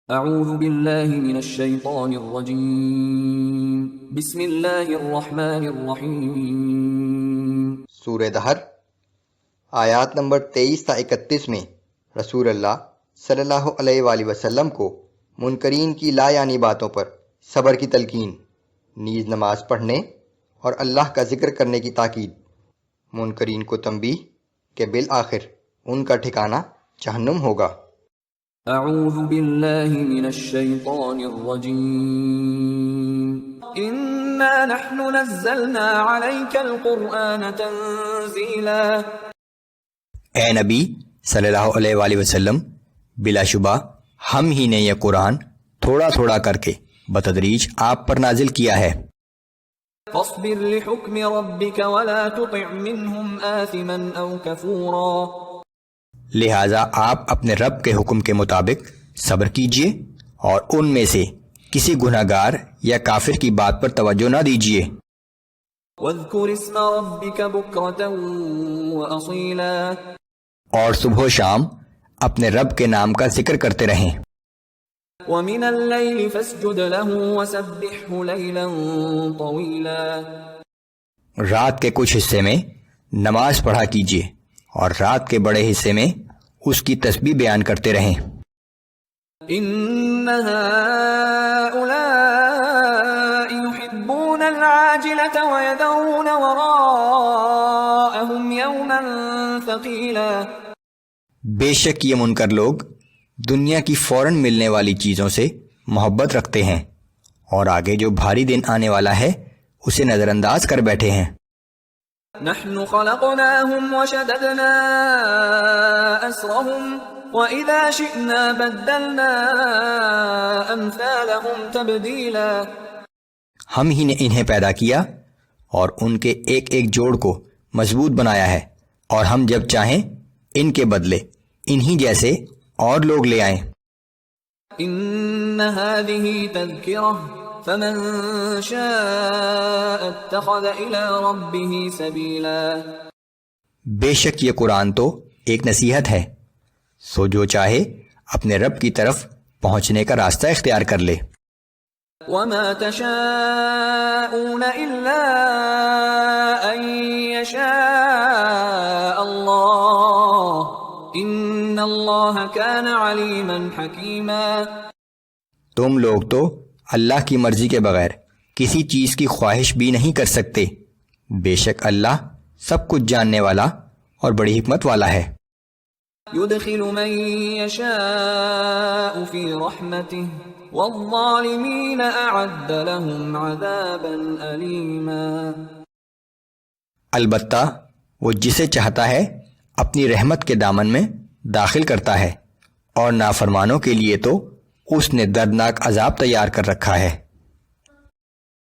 اعوذ باللہ من الشیطان الرجیم بسم اللہ الرحمن الرحیم۔ سورہ دہر آیات نمبر 23 تا 31 میں رسول اللہ صلی اللہ علیہ وآلہ وسلم کو منکرین کی لا یعنی باتوں پر صبر کی تلقین، نیز نماز پڑھنے اور اللہ کا ذکر کرنے کی تاکید، منکرین کو تنبیہ کہ بالآخر ان کا ٹھکانہ جہنم ہوگا۔ اعوذ باللہ من الشیطان الرجیم انا نحن نزلنا علیک القرآن تنزیلا۔ اے نبی صلی اللہ علیہ وآلہ وسلم، بلا شبہ ہم ہی نے یہ قرآن تھوڑا تھوڑا کر کے بتدریج آپ پر نازل کیا ہے۔ فاصبر لحکم ربک ولا تطع منہم آثما او کفورا۔ لہٰذا آپ اپنے رب کے حکم کے مطابق صبر کیجئے اور ان میں سے کسی گناہ گار یا کافر کی بات پر توجہ نہ دیجئے۔ واذکر اسم ربک بکرۃ واصیلا۔ اور صبح و شام اپنے رب کے نام کا ذکر کرتے رہیں۔ ومن اللیل فاسجد له وسبحه لیلا طویلا۔ رات کے کچھ حصے میں نماز پڑھا کیجئے اور رات کے بڑے حصے میں اس کی تسبیح بیان کرتے رہیں۔ ان هؤلاء يحبون العاجلة ويذرون وراءهم يوما ثقيلا۔ بے شک یہ منکر لوگ دنیا کی فوراً ملنے والی چیزوں سے محبت رکھتے ہیں اور آگے جو بھاری دن آنے والا ہے اسے نظر انداز کر بیٹھے ہیں۔ نحن خلقناهم وشددنا أسرهم وإذا شئنا بدلنا أمثالهم تبديلا۔ ہم ہی نے انہیں پیدا کیا اور ان کے ایک ایک جوڑ کو مضبوط بنایا ہے، اور ہم جب چاہیں ان کے بدلے انہی جیسے اور لوگ لے آئیں۔ إن هذه تذكرة فمن شاء اتخذ إلى ربه سبيلا۔ بے شک یہ قرآن تو ایک نصیحت ہے، سو جو چاہے اپنے رب کی طرف پہنچنے کا راستہ اختیار کر لے۔ وما تشاءون إلا أن يشاء الله إن الله كان عليما حكيما۔ تم لوگ تو اللہ کی مرضی کے بغیر کسی چیز کی خواہش بھی نہیں کر سکتے، بے شک اللہ سب کچھ جاننے والا اور بڑی حکمت والا ہے۔ يدخل من يشاء في رحمته والظالمين أعد لهم عذابا أليما۔ البتہ وہ جسے چاہتا ہے اپنی رحمت کے دامن میں داخل کرتا ہے، اور نافرمانوں کے لیے تو اس نے دردناک عذاب تیار کر رکھا ہے۔